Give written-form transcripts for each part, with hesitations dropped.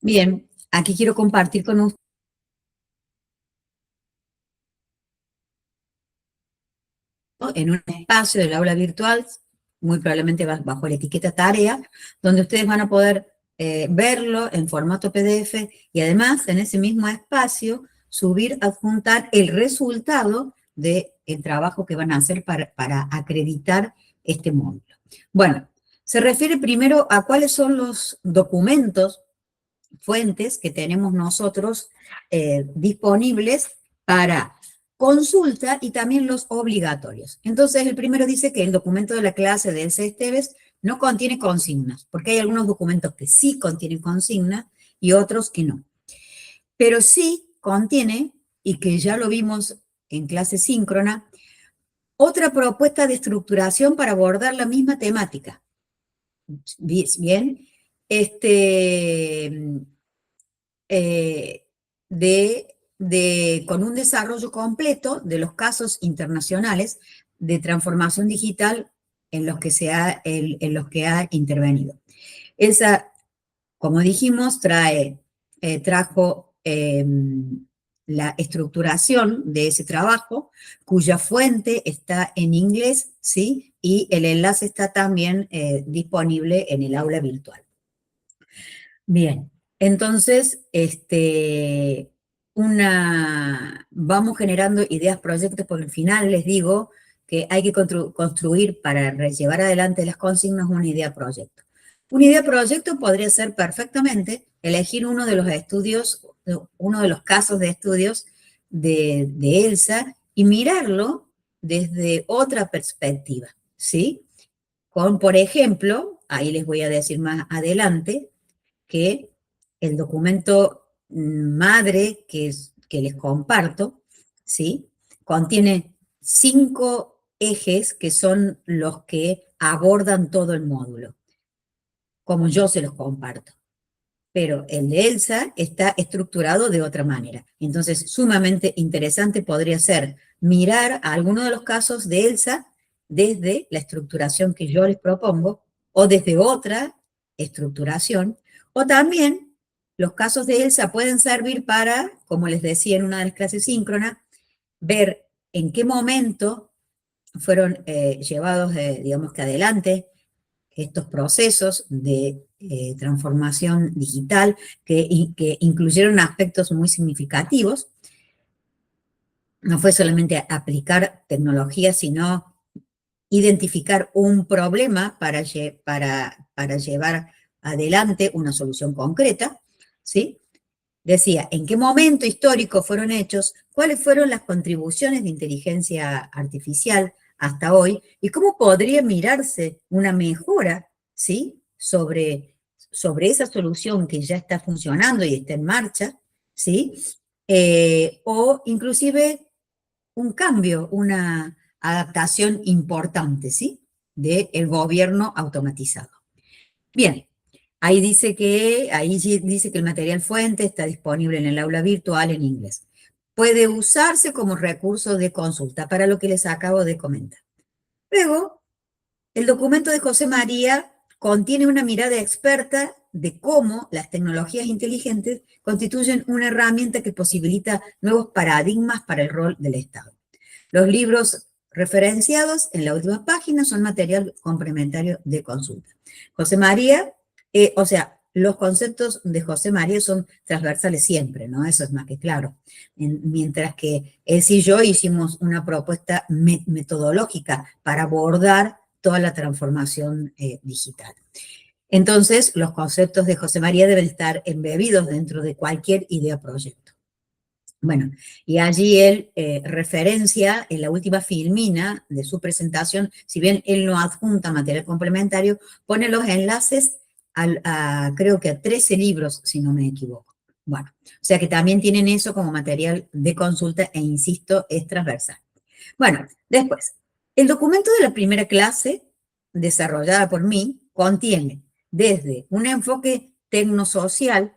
Bien, aquí quiero compartir con ustedes en un espacio del aula virtual, muy probablemente bajo la etiqueta tarea, donde ustedes van a poder verlo en formato PDF y además en ese mismo espacio subir, adjuntar el resultado del trabajo que van a hacer para acreditar este módulo. Bueno, se refiere primero a cuáles son los documentos, fuentes que tenemos nosotros disponibles para consulta y también los obligatorios. Entonces, el primero dice que el documento de la clase de Elsa Esteves no contiene consignas, porque hay algunos documentos que sí contienen consignas y otros que no. Pero sí contiene, y que ya lo vimos en clase síncrona, otra propuesta de estructuración para abordar la misma temática. Bien, con un desarrollo completo de los casos internacionales de transformación digital en los que, en los que ha intervenido. Esa, como dijimos, trajo la estructuración de ese trabajo, cuya fuente está en inglés, ¿sí? Y el enlace está también disponible en el aula virtual. Bien, entonces, vamos generando ideas, proyectos, por el final les digo que hay que construir para llevar adelante las consignas una idea proyecto. Una idea proyecto podría ser perfectamente elegir uno de los estudios, uno de los casos de estudios de Elsa y mirarlo desde otra perspectiva, ¿sí? Con, por ejemplo, ahí les voy a decir más adelante, que el documento madre que les comparto, ¿sí? Contiene 5 ejes que son los que abordan todo el módulo, como yo se los comparto. Pero el de Elsa está estructurado de otra manera. Entonces, sumamente interesante podría ser mirar a alguno de los casos de Elsa desde la estructuración que yo les propongo, o desde otra estructuración, o también los casos de Elsa pueden servir para, como les decía en una de las clases síncronas, ver en qué momento fueron llevados, digamos que adelante, estos procesos de transformación digital que incluyeron aspectos muy significativos. No fue solamente aplicar tecnología, sino identificar un problema para llevar adelante una solución concreta, ¿sí? Decía, ¿en qué momento histórico fueron hechos? ¿Cuáles fueron las contribuciones de inteligencia artificial hasta hoy? ¿Y cómo podría mirarse una mejora, ¿sí? sobre esa solución que ya está funcionando y está en marcha, ¿sí? O inclusive un cambio, una adaptación importante, ¿sí? Del gobierno automatizado. Bien, ahí dice que el material fuente está disponible en el aula virtual en inglés. Puede usarse como recurso de consulta, para lo que les acabo de comentar. Luego, el documento de José María contiene una mirada experta de cómo las tecnologías inteligentes constituyen una herramienta que posibilita nuevos paradigmas para el rol del Estado. Los libros referenciados en la última página son material complementario de consulta. José María, o sea, los conceptos de José María son transversales siempre, ¿no? Eso es más que claro. Mientras que él y yo hicimos una propuesta metodológica para abordar toda la transformación digital. Entonces, los conceptos de José María deben estar embebidos dentro de cualquier idea proyecto. Bueno, y allí él referencia en la última filmina de su presentación, si bien él no adjunta material complementario, pone los enlaces creo que a 13 libros, si no me equivoco. Bueno, o sea que también tienen eso como material de consulta e insisto, es transversal. Bueno, después, el documento de la primera clase, desarrollada por mí, contiene desde un enfoque tecnosocial,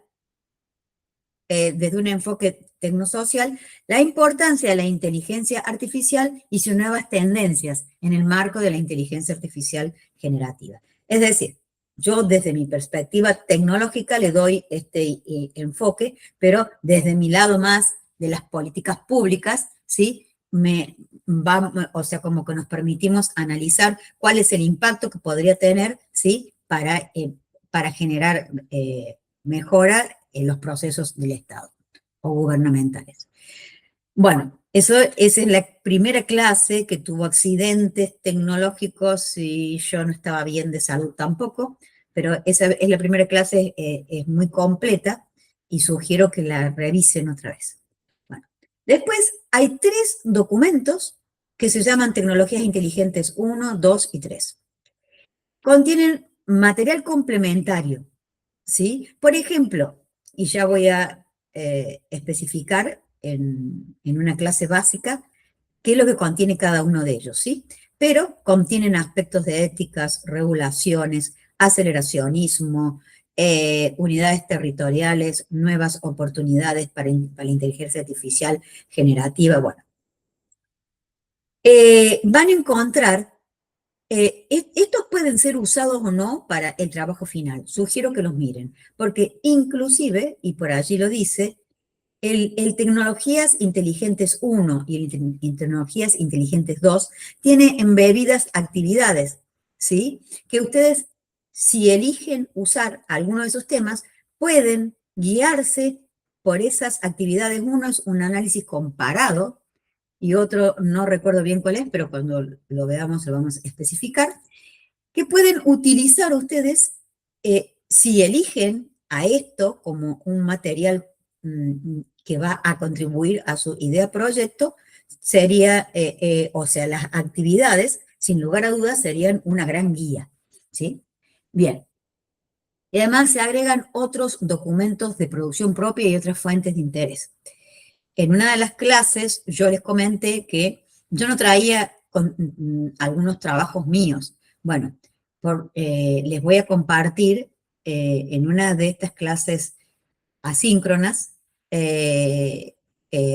la importancia de la inteligencia artificial y sus nuevas tendencias en el marco de la inteligencia artificial generativa. Es decir, yo desde mi perspectiva tecnológica le doy este enfoque, pero desde mi lado más de las políticas públicas, ¿sí? O sea, como que nos permitimos analizar cuál es el impacto que podría tener, ¿sí? Para generar mejora en los procesos del Estado o gubernamentales. Bueno, esa es la primera clase que tuvo accidentes tecnológicos y yo no estaba bien de salud tampoco, pero esa es la primera clase, es muy completa y sugiero que la revisen otra vez. Bueno, después hay 3 documentos que se llaman Tecnologías Inteligentes 1, 2 y 3. Contienen material complementario, ¿sí? Por ejemplo, y ya voy a especificar en una clase básica qué es lo que contiene cada uno de ellos, ¿sí? Pero contienen aspectos de éticas, regulaciones, aceleracionismo, unidades territoriales, nuevas oportunidades para la inteligencia artificial generativa, bueno. Van a encontrar estos pueden ser usados o no para el trabajo final. Sugiero que los miren, porque inclusive, y por allí lo dice, el Tecnologías Inteligentes 1 y el Tecnologías Inteligentes 2 tiene embebidas actividades, ¿sí? Que ustedes, si eligen usar alguno de esos temas, pueden guiarse por esas actividades. Uno es un análisis comparado, y otro no recuerdo bien cuál es, pero cuando lo veamos lo vamos a especificar, que pueden utilizar ustedes si eligen a esto como un material que va a contribuir a su idea proyecto, sería, o sea, las actividades, sin lugar a dudas, serían una gran guía, ¿sí? Bien. Y además se agregan otros documentos de producción propia y otras fuentes de interés. En una de las clases yo les comenté que yo no traía algunos trabajos míos. Bueno, les voy a compartir en una de estas clases asíncronas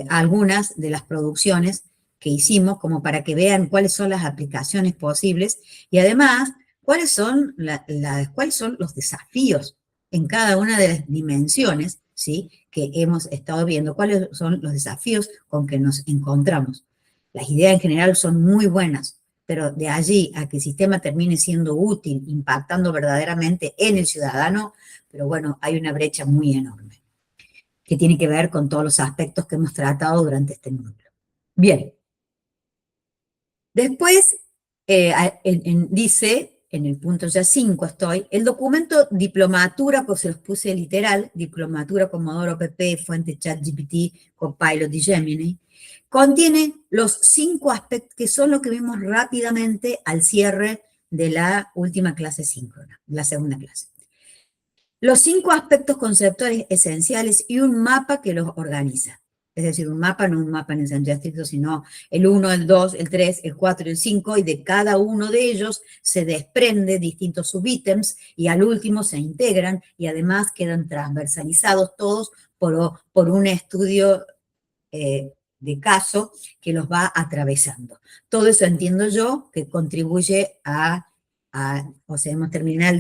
algunas de las producciones que hicimos como para que vean cuáles son las aplicaciones posibles y además cuáles son, cuáles son los desafíos en cada una de las dimensiones, ¿sí?, que hemos estado viendo, cuáles son los desafíos con que nos encontramos. Las ideas en general son muy buenas, pero de allí a que el sistema termine siendo útil, impactando verdaderamente en el ciudadano, pero bueno, hay una brecha muy enorme, que tiene que ver con todos los aspectos que hemos tratado durante este módulo. Bien. Después dice, en el punto ya 5 estoy, el documento diplomatura, pues se los puse literal, diplomatura Comodoro PP, fuente ChatGPT, Copilot y Gemini, contiene los 5 aspectos que son lo que vimos rápidamente al cierre de la última clase síncrona, la segunda clase. Los 5 aspectos conceptuales esenciales y un mapa que los organiza. Es decir, un mapa, no un mapa en el sentido estricto, sino el 1, el 2, el 3, el 4 y el 5, y de cada uno de ellos se desprende distintos subítems y al último se integran y además quedan transversalizados todos por un estudio de caso que los va atravesando. Todo eso entiendo yo que contribuye o sea, terminar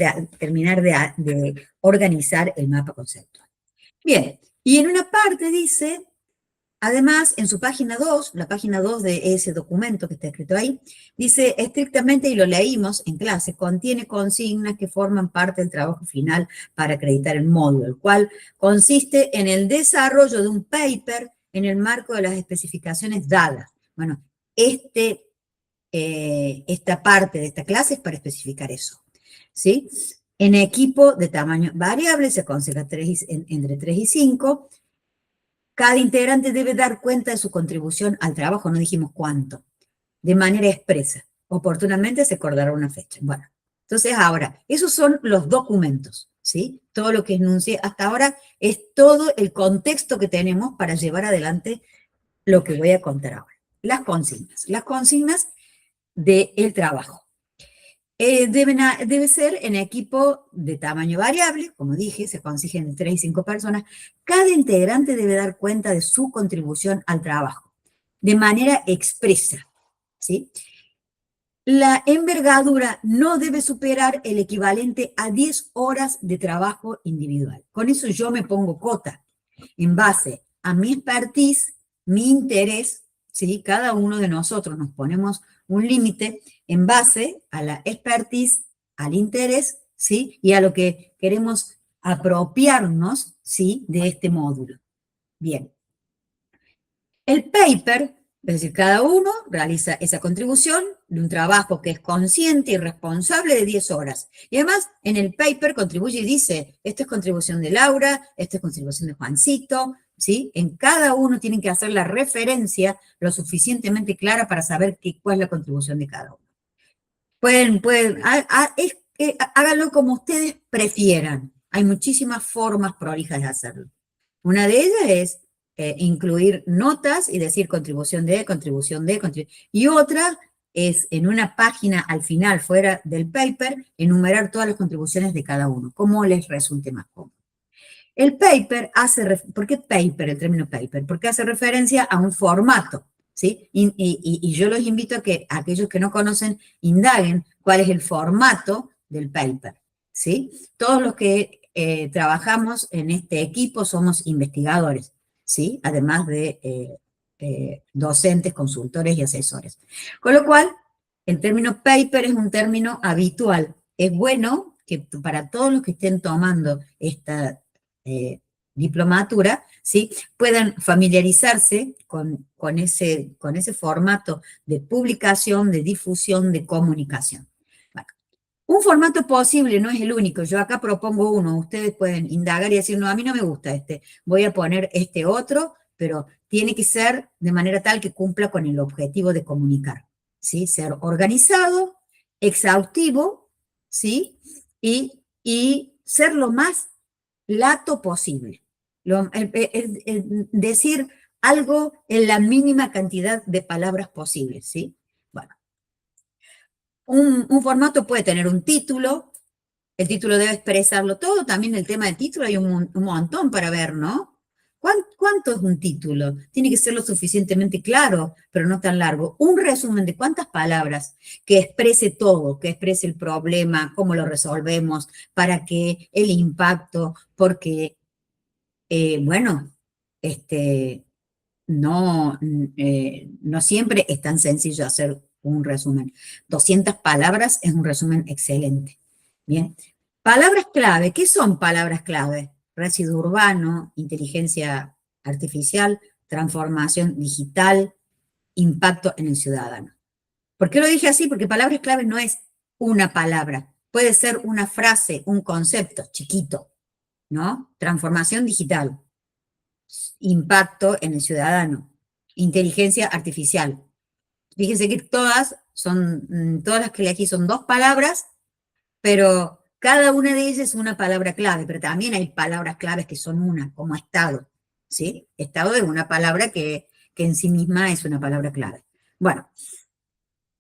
de organizar el mapa conceptual. Bien, y en una parte dice, además, en su página 2, la página 2 de ese documento que está escrito ahí, dice estrictamente, y lo leímos en clase, contiene consignas que forman parte del trabajo final para acreditar el módulo, el cual consiste en el desarrollo de un paper en el marco de las especificaciones dadas. Bueno, esta parte de esta clase es para especificar eso, ¿sí? En equipo de tamaño variable se aconseja entre 3 y 5. Cada integrante debe dar cuenta de su contribución al trabajo, no dijimos cuánto, de manera expresa. Oportunamente se acordará una fecha. Bueno, entonces ahora, esos son los documentos, ¿sí? Todo lo que enuncié hasta ahora es todo el contexto que tenemos para llevar adelante lo que voy a contar ahora. Las consignas del trabajo. Debe ser en equipo de tamaño variable, como dije, se consiguen 3 y 5 personas. Cada integrante debe dar cuenta de su contribución al trabajo, de manera expresa, ¿sí? La envergadura no debe superar el equivalente a 10 horas de trabajo individual. Con eso yo me pongo cota en base a mi expertise, mi interés, ¿sí? Cada uno de nosotros nos ponemos un límite en base a la expertise, al interés, ¿sí? Y a lo que queremos apropiarnos, ¿sí? De este módulo. Bien. El paper, es decir, cada uno realiza esa contribución de un trabajo que es consciente y responsable de 10 horas. Y además, en el paper contribuye y dice, esto es contribución de Laura, esto es contribución de Juancito, ¿sí? En cada uno tienen que hacer la referencia lo suficientemente clara para saber cuál es la contribución de cada uno. Háganlo como ustedes prefieran. Hay muchísimas formas prolijas de hacerlo. Una de ellas es incluir notas y decir contribución de, y otra es en una página al final, fuera del paper, enumerar todas las contribuciones de cada uno, como les resulte más cómodo. El paper ¿por qué paper, el término paper? Porque hace referencia a un formato, ¿sí? Y yo los invito a que aquellos que no conocen indaguen cuál es el formato del paper, ¿sí? Todos los que trabajamos en este equipo somos investigadores, ¿sí? Además de docentes, consultores y asesores. Con lo cual, el término paper es un término habitual. Es bueno que para todos los que estén tomando esta diplomatura, ¿sí? Puedan familiarizarse con ese formato de publicación, de difusión, de comunicación. Bueno, un formato posible no es el único, yo acá propongo uno, ustedes pueden indagar y decir, no, a mí no me gusta este, voy a poner este otro, pero tiene que ser de manera tal que cumpla con el objetivo de comunicar, ¿sí? Ser organizado, exhaustivo, ¿sí? Y ser lo más lato posible. Decir algo en la mínima cantidad de palabras posibles, ¿sí? Bueno, un formato puede tener un título, el título debe expresarlo todo, también el tema del título hay un montón para ver, ¿no? ¿Cuánto es un título? Tiene que ser lo suficientemente claro, pero no tan largo. Un resumen de cuántas palabras que exprese todo, que exprese el problema, cómo lo resolvemos, para qué, el impacto, porque bueno, no siempre es tan sencillo hacer un resumen. 200 palabras es un resumen excelente. Bien. Palabras clave. ¿Qué son palabras clave? Residuo urbano, inteligencia artificial, transformación digital, impacto en el ciudadano. ¿Por qué lo dije así? Porque palabras clave no es una palabra. Puede ser una frase, un concepto chiquito, ¿no? Transformación digital, impacto en el ciudadano, inteligencia artificial. Fíjense que todas las que elegí son 2 palabras, pero cada una de ellas es una palabra clave, pero también hay palabras claves que son una, como Estado, ¿sí? Estado es una palabra que en sí misma es una palabra clave. Bueno,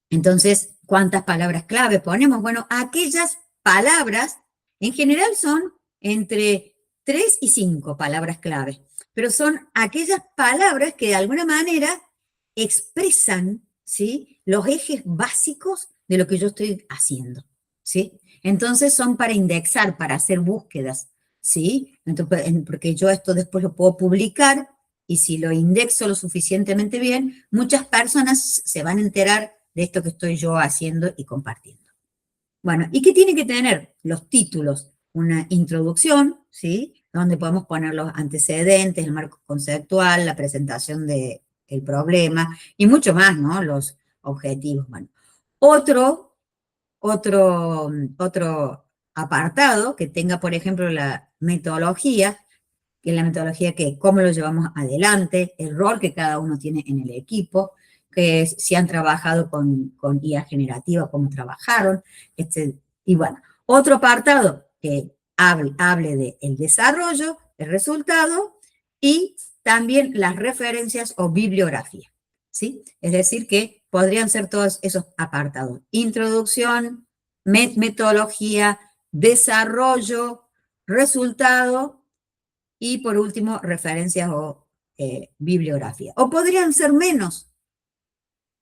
entonces, ¿cuántas palabras clave ponemos? Bueno, aquellas palabras, en general son entre 3 y 5 palabras clave, pero son aquellas palabras que de alguna manera expresan, ¿sí? Los ejes básicos de lo que yo estoy haciendo, ¿sí? Entonces son para indexar, para hacer búsquedas, ¿sí? Entonces, porque yo esto después lo puedo publicar y si lo indexo lo suficientemente bien, muchas personas se van a enterar de esto que estoy yo haciendo y compartiendo. Bueno, ¿y qué tiene que tener? Los títulos, una introducción, ¿sí? Donde podemos poner los antecedentes, el marco conceptual, la presentación del problema y mucho más, ¿no? Los objetivos. Bueno, otro, otro apartado que tenga, por ejemplo, la metodología, que es la metodología que cómo lo llevamos adelante, el rol que cada uno tiene en el equipo, que es, si han trabajado con IA generativa, cómo trabajaron, y bueno, otro apartado que hable del desarrollo, el resultado, y también las referencias o bibliografía, ¿sí? Es decir, que podrían ser todos esos apartados. Introducción, metodología, desarrollo, resultado, y por último, referencias o bibliografía. O podrían ser menos,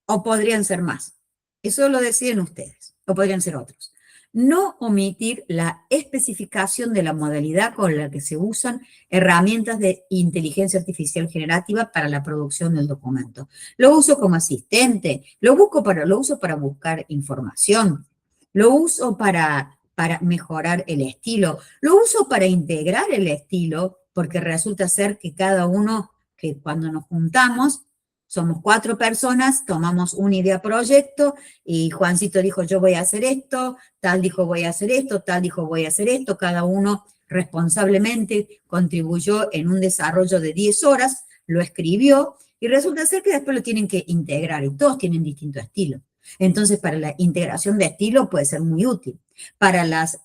o podrían ser más. Eso lo deciden ustedes, o podrían ser otros. No omitir la especificación de la modalidad con la que se usan herramientas de inteligencia artificial generativa para la producción del documento. Lo uso como asistente, lo uso para buscar información, lo uso para mejorar el estilo, lo uso para integrar el estilo, porque resulta ser que cada uno, que cuando nos juntamos, somos 4 personas, tomamos una idea proyecto y Juancito dijo yo voy a hacer esto, tal dijo voy a hacer esto, tal dijo voy a hacer esto, cada uno responsablemente contribuyó en un desarrollo de 10 horas, lo escribió y resulta ser que después lo tienen que integrar y todos tienen distinto estilo. Entonces para la integración de estilo puede ser muy útil, para las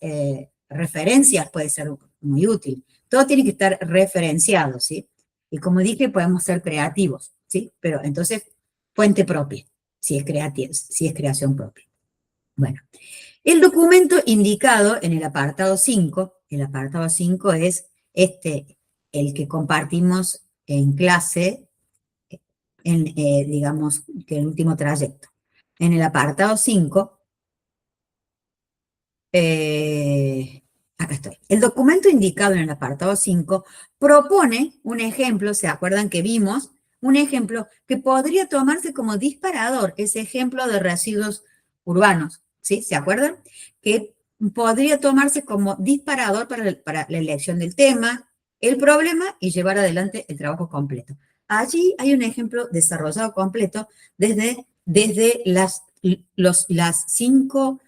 referencias puede ser muy útil, todo tiene que estar referenciado, ¿sí? Y como dije, podemos ser creativos, ¿sí? Pero entonces, fuente propia, si es creación propia. Bueno, el documento indicado en el apartado 5 es el que compartimos en clase, digamos, que el último trayecto. En el apartado 5, acá estoy. El documento indicado en el apartado 5 propone un ejemplo, ¿se acuerdan que vimos? Un ejemplo que podría tomarse como disparador, ese ejemplo de residuos urbanos, ¿sí? ¿Se acuerdan? Que podría tomarse como disparador para la elección del tema, el problema y llevar adelante el trabajo completo. Allí hay un ejemplo desarrollado completo desde las 5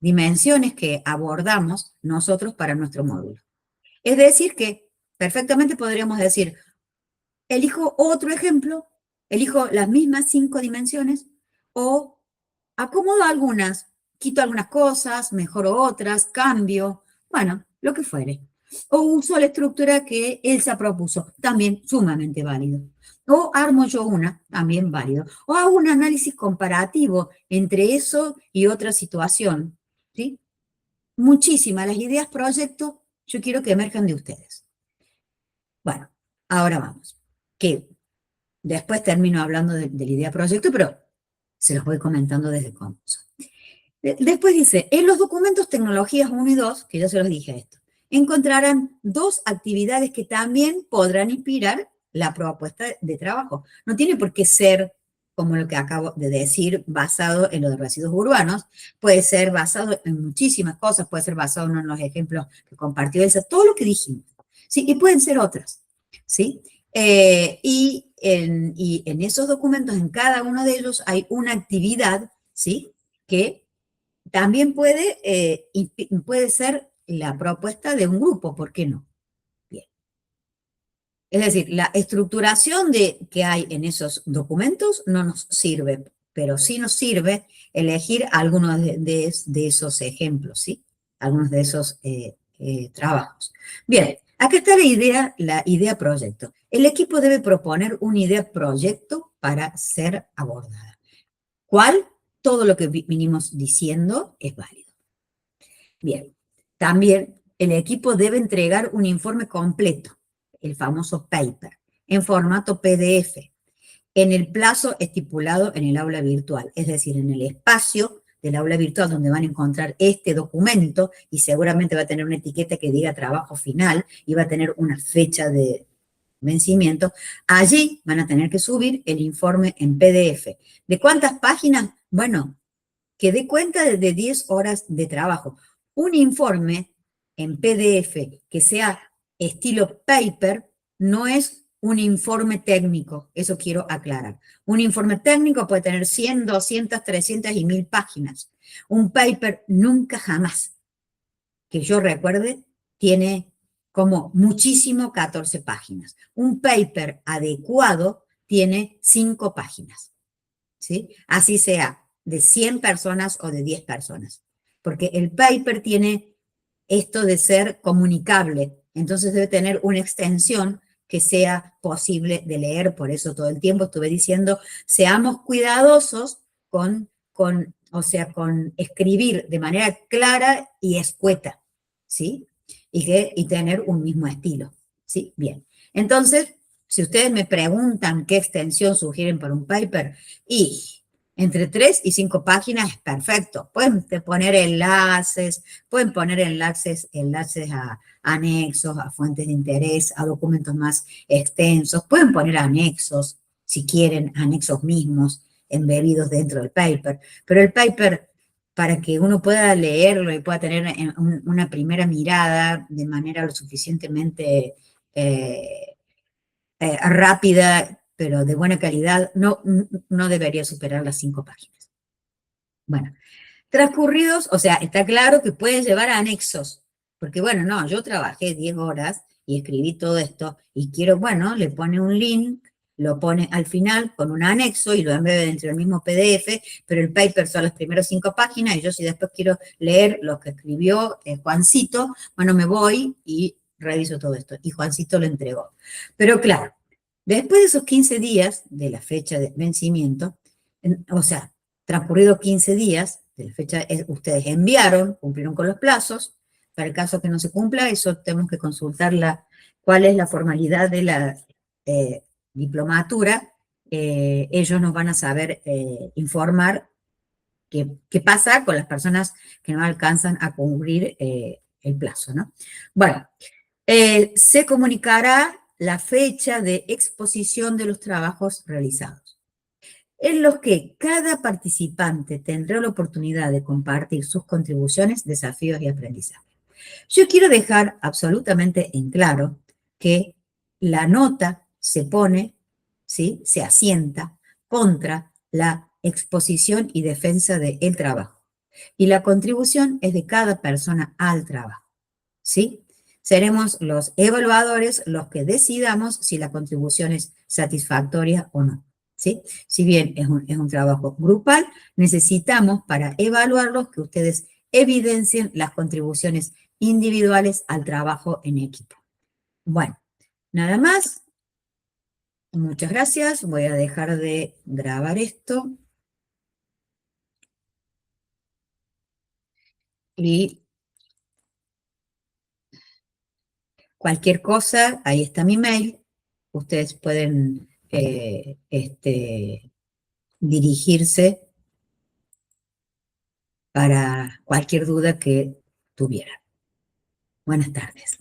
dimensiones que abordamos nosotros para nuestro módulo. Es decir que perfectamente podríamos decir, elijo otro ejemplo, elijo las mismas 5 dimensiones o acomodo algunas, quito algunas cosas, mejoro otras, cambio, bueno, lo que fuere. O uso la estructura que él se propuso, también sumamente válido. O armo yo una, también válido. O hago un análisis comparativo entre eso y otra situación, ¿sí? Muchísimas las ideas proyecto, yo quiero que emerjan de ustedes. Bueno, ahora vamos. Que después termino hablando de la idea proyecto, pero se los voy comentando desde el comienzo. Después dice, en los documentos tecnologías 1 y 2, que ya se los dije esto, encontrarán 2 actividades que también podrán inspirar la propuesta de trabajo. No tiene por qué ser, como lo que acabo de decir, basado en los residuos urbanos, puede ser basado en muchísimas cosas, puede ser basado en los ejemplos que compartió Elsa, todo lo que dijimos, ¿sí? Y pueden ser otras, ¿sí? Y en esos documentos, en cada uno de ellos, hay una actividad, ¿sí? Que también puede ser la propuesta de un grupo, ¿por qué no? Bien. Es decir, la estructuración que hay en esos documentos no nos sirve, pero sí nos sirve elegir algunos de esos ejemplos, ¿sí? Algunos de esos trabajos. Bien, acá está la idea proyecto. El equipo debe proponer una idea proyecto para ser abordada. ¿Cuál? Todo lo que vinimos diciendo es válido. Bien, también el equipo debe entregar un informe completo, el famoso paper, en formato PDF, en el plazo estipulado en el aula virtual, es decir, en el espacio del aula virtual donde van a encontrar este documento y seguramente va a tener una etiqueta que diga trabajo final y va a tener una fecha de vencimiento. Allí van a tener que subir el informe en PDF. ¿De cuántas páginas? Bueno, que dé cuenta de 10 horas de trabajo. Un informe en PDF que sea estilo paper no es un informe técnico, eso quiero aclarar. Un informe técnico puede tener 100, 200, 300 y 1000 páginas. Un paper nunca jamás, que yo recuerde, tiene como muchísimo 14 páginas. Un paper adecuado tiene 5 páginas, ¿sí? Así sea de 100 personas o de 10 personas. Porque el paper tiene esto de ser comunicable, entonces debe tener una extensión que sea posible de leer, por eso todo el tiempo estuve diciendo, seamos cuidadosos o sea, con escribir de manera clara y escueta, ¿sí? Y tener un mismo estilo, ¿sí? Bien, entonces, si ustedes me preguntan qué extensión sugieren para un paper, y Entre 3 y 5 páginas es perfecto. Pueden poner enlaces a anexos, a fuentes de interés, a documentos más extensos. Pueden poner anexos, si quieren, anexos mismos embebidos dentro del paper. Pero el paper, para que uno pueda leerlo y pueda tener una primera mirada de manera lo suficientemente rápida, pero de buena calidad, no debería superar las 5 páginas. Bueno, transcurridos, o sea, está claro que pueden llevar anexos, porque bueno, no, yo trabajé 10 horas y escribí todo esto y quiero, bueno, le pone un link, lo pone al final con un anexo y lo embebe dentro del mismo PDF, pero el paper son las primeras 5 páginas y yo si después quiero leer lo que escribió Juancito, bueno, me voy y reviso todo esto. Y Juancito lo entregó. Pero claro, después de esos 15 días de la fecha de vencimiento, o sea, transcurridos 15 días de la fecha, ustedes enviaron, cumplieron con los plazos. Para el caso que no se cumpla, eso tenemos que consultar cuál es la formalidad de la eh, diplomatura. Ellos nos van a saber informar qué pasa con las personas que no alcanzan a cumplir el plazo, ¿no? Bueno, se comunicará la fecha de exposición de los trabajos realizados, en los que cada participante tendrá la oportunidad de compartir sus contribuciones, desafíos y aprendizajes. Yo quiero dejar absolutamente en claro que la nota se pone, ¿sí? Se asienta contra la exposición y defensa del trabajo. Y la contribución es de cada persona al trabajo, ¿sí? Seremos los evaluadores los que decidamos si la contribución es satisfactoria o no, ¿sí? Si bien es un trabajo grupal, necesitamos para evaluarlos que ustedes evidencien las contribuciones individuales al trabajo en equipo. Bueno, nada más. Muchas gracias. Voy a dejar de grabar esto. Y cualquier cosa, ahí está mi mail. Ustedes pueden dirigirse para cualquier duda que tuvieran. Buenas tardes.